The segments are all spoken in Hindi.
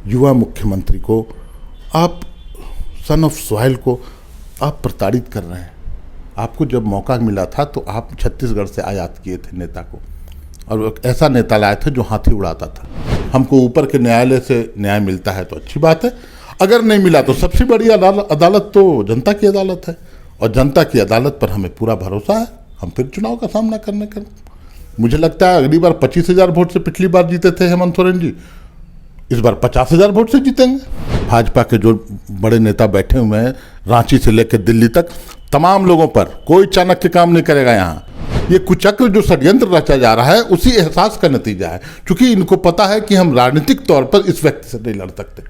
युवा मुख्यमंत्री को, आप सन ऑफ सॉइल को आप प्रताड़ित कर रहे हैं। आपको जब मौका मिला था तो आप छत्तीसगढ़ से आयात किए थे नेता को, और एक ऐसा नेता लाए थे जो हाथी उड़ाता था। हमको ऊपर के न्यायालय से न्याय मिलता है तो अच्छी बात है, अगर नहीं मिला तो सबसे बड़ी अदालत तो जनता की अदालत है, और जनता की अदालत पर हमें पूरा भरोसा है। हम फिर चुनाव का सामना करने का, मुझे लगता है अगली बार 25,000 वोट से पिछली बार जीते थे हेमंत सोरेन जी, इस बार 50,000 वोट से जीतेंगे। भाजपा के जो बड़े नेता बैठे हुए हैं रांची से लेकर दिल्ली तक, तमाम लोगों पर कोई चाणक्य काम नहीं करेगा। यहाँ ये कुचक्र जो षड्यंत्र रचा जा रहा है उसी एहसास का नतीजा है, क्योंकि इनको पता है कि हम राजनीतिक तौर पर इस व्यक्ति से नहीं लड़ सकते,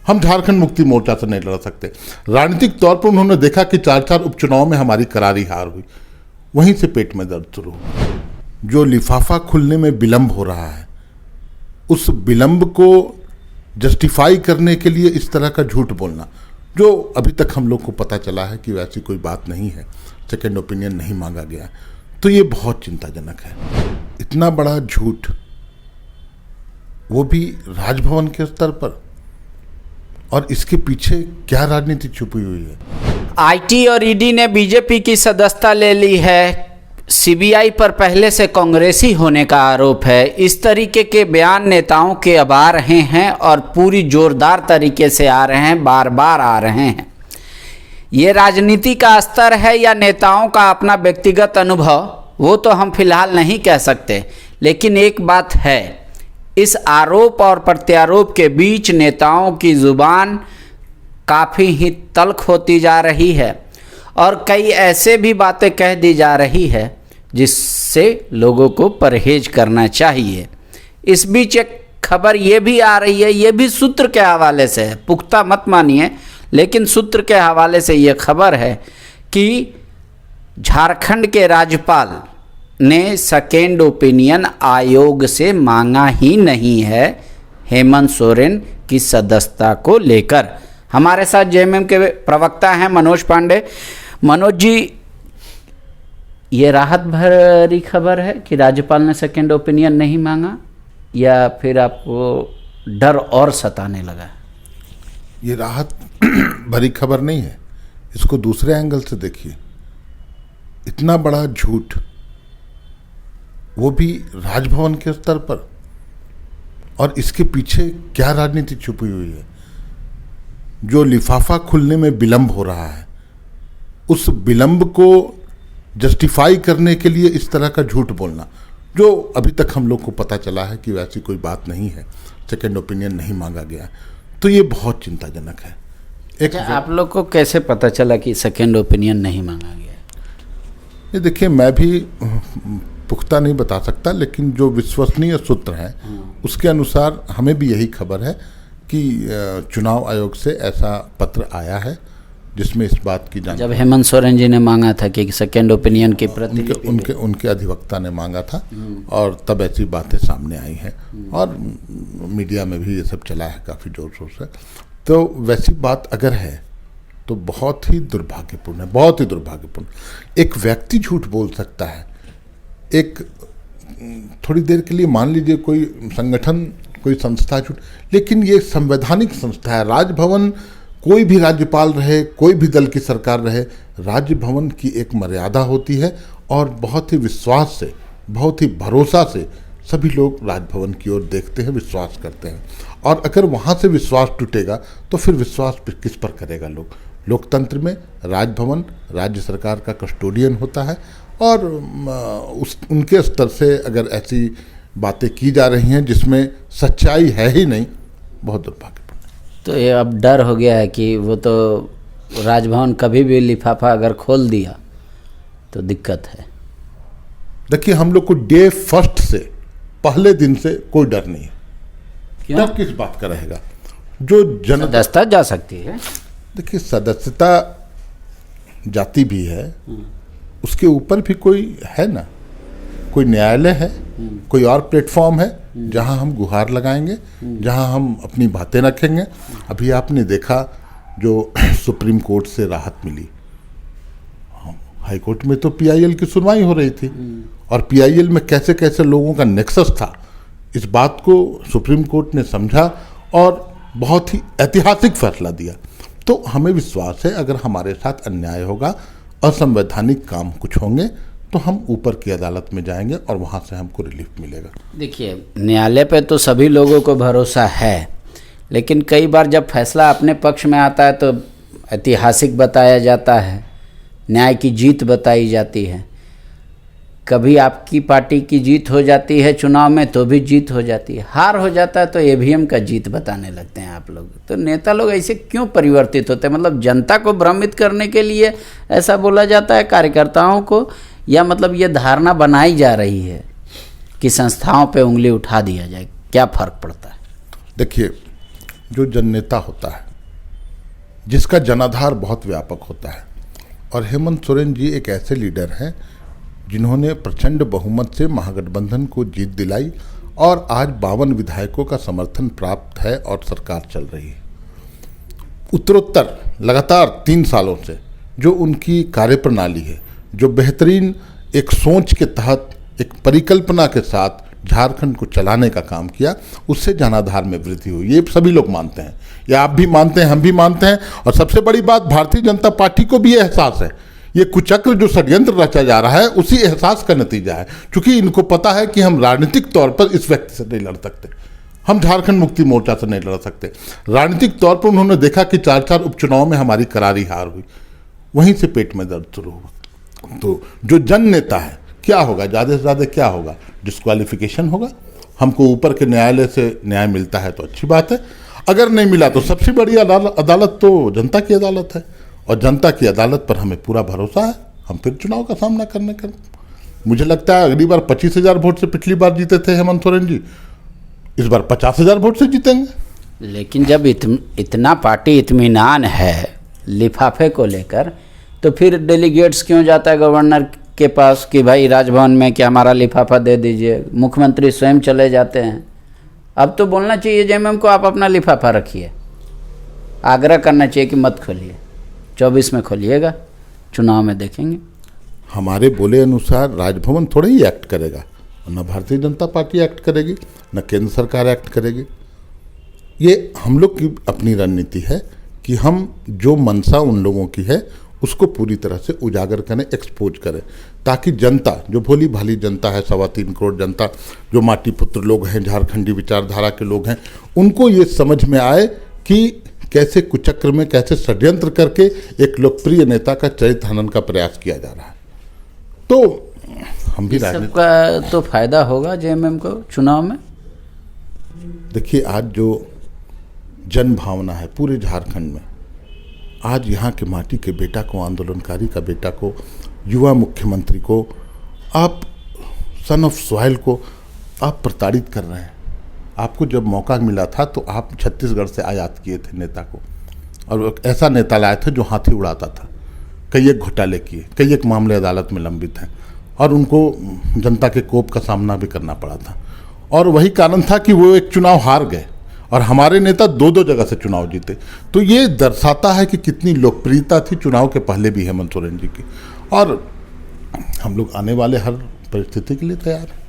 हम झारखंड मुक्ति मोर्चा से नहीं लड़ सकते। राजनीतिक तौर पर उन्होंने देखा कि 4 उपचुनाव में हमारी करारी हार हुई, वहीं से पेट में दर्द शुरू हुआ। जो लिफाफा खुलने में विलंब हो रहा है, उस विलंब को जस्टिफाई करने के लिए इस तरह का झूठ बोलना, जो अभी तक हम लोग को पता चला है कि वैसी कोई बात नहीं है, सेकेंड ओपिनियन नहीं मांगा गया, तो ये बहुत चिंताजनक है। इतना बड़ा झूठ, वो भी राजभवन के स्तर पर, और इसके पीछे क्या राजनीति छुपी हुई है। आईटी और ईडी ने बीजेपी की सदस्यता ले ली है। सीबीआई पर पहले से कांग्रेसी होने का आरोप है। इस तरीके के बयान नेताओं के अब आ रहे हैं और पूरी जोरदार तरीके से आ रहे हैं, बार बार आ रहे हैं। ये राजनीति का स्तर है या नेताओं का अपना व्यक्तिगत अनुभव, वो तो हम फिलहाल नहीं कह सकते, लेकिन एक बात है, इस आरोप और प्रत्यारोप के बीच नेताओं की जुबान काफ़ी ही तल्ख होती जा रही है और कई ऐसे भी बातें कह दी जा रही है जिससे लोगों को परहेज करना चाहिए। इस बीच एक खबर ये भी आ रही है, ये भी सूत्र के हवाले से है, पुख्ता मत मानिए, लेकिन सूत्र के हवाले से ये खबर है कि झारखंड के राज्यपाल ने सेकेंड ओपिनियन आयोग से मांगा ही नहीं है हेमंत सोरेन की सदस्यता को लेकर। हमारे साथ जेएमएम के प्रवक्ता हैं मनोज पांडे। मनोज जी, ये राहत भरी खबर है कि राज्यपाल ने सेकेंड ओपिनियन नहीं मांगा, या फिर आपको डर और सताने लगा? ये राहत भरी खबर नहीं है, इसको दूसरे एंगल से देखिए। इतना बड़ा झूठ, वो भी राजभवन के स्तर पर, और इसके पीछे क्या राजनीति छुपी हुई है। जो लिफाफा खुलने में विलंब हो रहा है, उस विलंब को जस्टिफाई करने के लिए इस तरह का झूठ बोलना, जो अभी तक हम लोग को पता चला है कि वैसी कोई बात नहीं है, सेकेंड ओपिनियन नहीं मांगा गया, तो ये बहुत चिंताजनक है। आप लोग को कैसे पता चला कि सेकेंड ओपिनियन नहीं मांगा गया? ये देखिए, मैं भी पुख्ता नहीं बता सकता, लेकिन जो विश्वसनीय सूत्र हैं उसके अनुसार हमें भी यही खबर है कि चुनाव आयोग से ऐसा पत्र आया है जिसमें इस बात की जानकारी, जब हेमंत सोरेन जी ने मांगा था कि सेकेंड ओपिनियन की प्रति उनके अधिवक्ता ने मांगा था, और तब ऐसी बातें सामने आई हैं, और मीडिया में भी ये सब चला है काफ़ी जोर शोर से। तो वैसी बात अगर है तो बहुत ही दुर्भाग्यपूर्ण है, बहुत ही दुर्भाग्यपूर्ण। एक व्यक्ति झूठ बोल सकता है, एक थोड़ी देर के लिए मान लीजिए कोई संगठन, कोई संस्था झूठ, लेकिन ये संवैधानिक संस्था है। राजभवन, कोई भी राज्यपाल रहे, कोई भी दल की सरकार रहे, राजभवन की एक मर्यादा होती है, और बहुत ही विश्वास से, बहुत ही भरोसा से सभी लोग राजभवन की ओर देखते हैं, विश्वास करते हैं। और अगर वहाँ से विश्वास टूटेगा तो फिर विश्वास किस पर करेगा लोग। लोकतंत्र में राजभवन राज्य सरकार का कस्टोडियन होता है, और उनके स्तर से अगर ऐसी बातें की जा रही हैं जिसमें सच्चाई है ही नहीं, बहुत दुर्भाग्यपूर्ण। तो ये अब डर हो गया है कि वो तो राजभवन कभी भी लिफाफा अगर खोल दिया तो दिक्कत है। देखिए, हम लोग को डे फर्स्ट से, पहले दिन से कोई डर नहीं है। क्यों? डर किस बात का रहेगा? जो सदस्यता जा सकती है। देखिए, सदस्यता जाती भी है, उसके ऊपर भी कोई है ना, कोई न्यायालय है, कोई और प्लेटफॉर्म है जहां हम गुहार लगाएंगे, जहां हम अपनी बातें रखेंगे। अभी आपने देखा जो सुप्रीम कोर्ट से राहत मिली, हाई कोर्ट में तो पीआईएल की सुनवाई हो रही थी, और पीआईएल में कैसे कैसे लोगों का नेक्सस था, इस बात को सुप्रीम कोर्ट ने समझा और बहुत ही ऐतिहासिक फैसला दिया। तो हमें विश्वास है अगर हमारे साथ अन्याय होगा, असंवैधानिक काम कुछ होंगे, तो हम ऊपर की अदालत में जाएंगे और वहाँ से हमको रिलीफ मिलेगा। देखिए, न्यायालय पे तो सभी लोगों को भरोसा है, लेकिन कई बार जब फैसला अपने पक्ष में आता है तो ऐतिहासिक बताया जाता है, न्याय की जीत बताई जाती है। कभी आपकी पार्टी की जीत हो जाती है चुनाव में तो भी जीत हो जाती है, हार हो जाता है तो ईवीएम का जीत बताने लगते हैं आप लोग। तो नेता लोग ऐसे क्यों परिवर्तित होते हैं? मतलब जनता को भ्रमित करने के लिए ऐसा बोला जाता है कार्यकर्ताओं को, या मतलब ये धारणा बनाई जा रही है कि संस्थाओं पे उंगली उठा दिया जाए? क्या फ़र्क पड़ता है? देखिए, जो जननेता होता है जिसका जनाधार बहुत व्यापक होता है, और हेमंत सोरेन जी एक ऐसे लीडर हैं जिन्होंने प्रचंड बहुमत से महागठबंधन को जीत दिलाई और आज 52 विधायकों का समर्थन प्राप्त है और सरकार चल रही है। उत्तरोत्तर लगातार 3 सालों से जो उनकी कार्यप्रणाली है, जो बेहतरीन एक सोच के तहत एक परिकल्पना के साथ झारखंड को चलाने का काम किया, उससे जनाधार में वृद्धि हुई। ये सभी लोग मानते हैं, या आप भी मानते हैं, हम भी मानते हैं। और सबसे बड़ी बात, भारतीय जनता पार्टी को भी एहसास है ये कुचक्र जो षड्यंत्र रचा जा रहा है उसी एहसास का नतीजा है, क्योंकि इनको पता है कि हम राजनीतिक तौर पर इस व्यक्ति से नहीं लड़ सकते, हम झारखंड मुक्ति मोर्चा से नहीं लड़ सकते। राजनीतिक तौर पर उन्होंने देखा कि 4 उपचुनाव में हमारी करारी हार हुई, वहीं से पेट में दर्द शुरू हुआ। तो जो जन नेता है, क्या होगा, ज़्यादा से ज़्यादा क्या होगा, डिस्क्वालिफिकेशन होगा। हमको ऊपर के न्यायालय से न्याय मिलता है तो अच्छी बात है, अगर नहीं मिला तो सबसे बड़ी अदालत तो जनता की अदालत है, और जनता की अदालत पर हमें पूरा भरोसा है। हम फिर चुनाव का सामना करने का, मुझे लगता है अगली बार 25,000 वोट से पिछली बार जीते थे हेमंत सोरेन जी, इस बार 50,000 वोट से जीतेंगे। लेकिन जब इतना पार्टी इत्मीनान है लिफाफे को लेकर, तो फिर डेलीगेट्स क्यों जाता है गवर्नर के पास कि भाई राजभवन में क्या हमारा लिफाफा दे दीजिए? मुख्यमंत्री स्वयं चले जाते हैं। अब तो बोलना चाहिए जेएमएम को, आप अपना लिफाफा रखिए, आग्रह करना चाहिए कि मत खोलिए, 24 में खोलिएगा, चुनाव में देखेंगे। हमारे बोले अनुसार राजभवन थोड़ा ही एक्ट करेगा, न भारतीय जनता पार्टी एक्ट करेगी, न केंद्र सरकार एक्ट करेगी। ये हम लोग की अपनी रणनीति है कि हम जो मंशा उन लोगों की है उसको पूरी तरह से उजागर करें, एक्सपोज करें, ताकि जनता, जो भोली भाली जनता है, 3.25 करोड़ जनता, जो माटी पुत्र लोग हैं, झारखंडी विचारधारा के लोग हैं, उनको ये समझ में आए कि कैसे कुचक्र में, कैसे षड्यंत्र करके एक लोकप्रिय नेता का चरित्र हनन का प्रयास किया जा रहा है। तो हम भी सबका तो फायदा होगा जेएमएम को चुनाव में। देखिए, आज जो जन भावना है पूरे झारखंड में, आज यहाँ के माटी के बेटा को, आंदोलनकारी का बेटा को, युवा मुख्यमंत्री को, आप सन ऑफ सॉइल को आप प्रताड़ित कर रहे हैं। आपको जब मौका मिला था तो आप छत्तीसगढ़ से आयात किए थे नेता को, और एक ऐसा नेता लाए थे जो हाथी उड़ाता था। कई एक घोटाले किए, कई एक मामले अदालत में लंबित हैं, और उनको जनता के कोप का सामना भी करना पड़ा था। और वही कारण था कि वो एक चुनाव हार गए, और हमारे नेता 2 जगह से चुनाव जीते। तो ये दर्शाता है कि कितनी लोकप्रियता थी चुनाव के पहले भी हेमंत सोरेन जी की, और हम लोग आने वाले हर परिस्थिति के लिए तैयार हैं।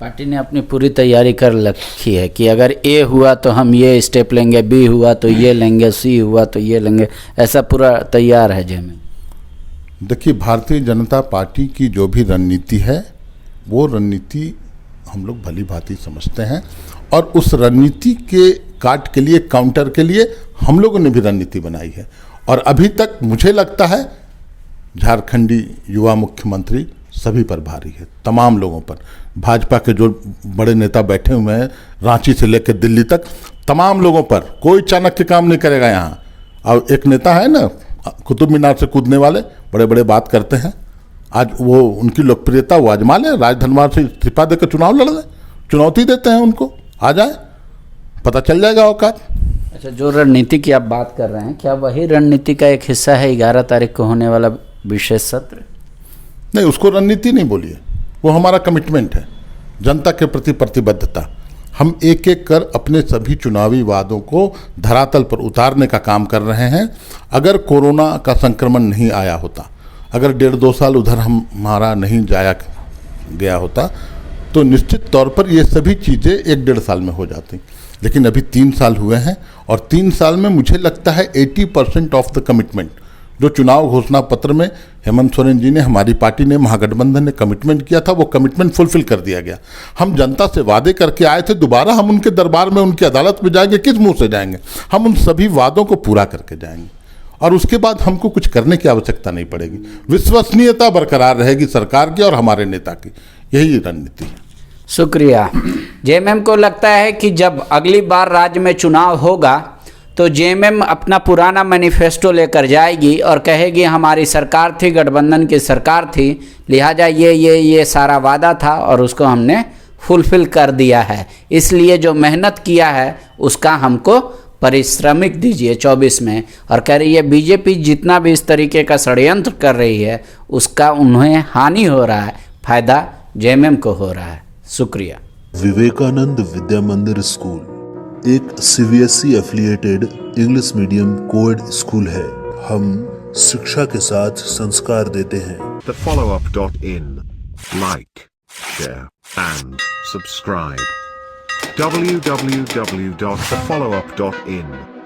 पार्टी ने अपनी पूरी तैयारी कर रखी है कि अगर ए हुआ तो हम ये स्टेप लेंगे, बी हुआ तो ये लेंगे, सी हुआ तो ये लेंगे, ऐसा पूरा तैयार है जेएमएम। देखिए, भारतीय जनता पार्टी की जो भी रणनीति है वो रणनीति हम लोग भली भांति समझते हैं, और उस रणनीति के काट के लिए, काउंटर के लिए हम लोगों ने भी रणनीति बनाई है। और अभी तक मुझे लगता है झारखंडी युवा मुख्यमंत्री सभी पर भारी है, तमाम लोगों पर। भाजपा के जो बड़े नेता बैठे हुए हैं, रांची से लेकर दिल्ली तक, तमाम लोगों पर, कोई चाणक्य काम नहीं करेगा यहाँ। और एक नेता है ना, कुतुब मीनार से कूदने वाले, बड़े बड़े बात करते हैं, आज वो उनकी लोकप्रियता वो आजमा ले, राजधनवार से इस्तीफा देकर चुनाव लड़ लें, चुनौती देते हैं उनको, आ जाए, पता चल जाएगा औकात। अच्छा, जो रणनीति की आप बात कर रहे हैं, क्या वही रणनीति का एक हिस्सा है 11 तारीख को होने वाला विशेष सत्र? नहीं, उसको रणनीति नहीं बोलिए, वो हमारा कमिटमेंट है, जनता के प्रति प्रतिबद्धता। हम एक एक कर अपने सभी चुनावी वादों को धरातल पर उतारने का काम कर रहे हैं। अगर कोरोना का संक्रमण नहीं आया होता, अगर 1.5-2 साल उधर हमारा नहीं जाया गया होता, तो निश्चित तौर पर ये सभी चीज़ें 1-1.5 साल में हो जाती। लेकिन अभी 3 साल हुए हैं और 3 साल में मुझे लगता है 80% ऑफ द कमिटमेंट जो चुनाव घोषणा पत्र में हेमंत सोरेन जी ने, हमारी पार्टी ने, महागठबंधन ने कमिटमेंट किया था, वो कमिटमेंट फुलफिल कर दिया गया। हम जनता से वादे करके आए थे, दोबारा हम उनके दरबार में, उनकी अदालत में जाएंगे, किस मुंह से जाएंगे? हम उन सभी वादों को पूरा करके जाएंगे और उसके बाद हमको कुछ करने की आवश्यकता नहीं पड़ेगी। विश्वसनीयता बरकरार रहेगी सरकार की और हमारे नेता की, यही रणनीति है। शुक्रिया। जेएमएम को लगता है कि जब अगली बार राज्य में चुनाव होगा तो जेएमएम अपना पुराना मैनिफेस्टो लेकर जाएगी और कहेगी हमारी सरकार थी, गठबंधन की सरकार थी, लिहाजा ये सारा वादा था और उसको हमने फुलफिल कर दिया है, इसलिए जो मेहनत किया है उसका हमको पारिश्रमिक दीजिए 24 में। और कह रही है बीजेपी जितना भी इस तरीके का षड्यंत्र कर रही है उसका उन्हें हानि हो रहा है, फायदा जेएमएम को हो रहा है। शुक्रिया। विवेकानंद विद्या मंदिर स्कूल एक CBSE affiliated English medium coed school है। हम शिक्षा के साथ संस्कार देते हैं। thefollowup.in. Like, share and subscribe. www.thefollowup.in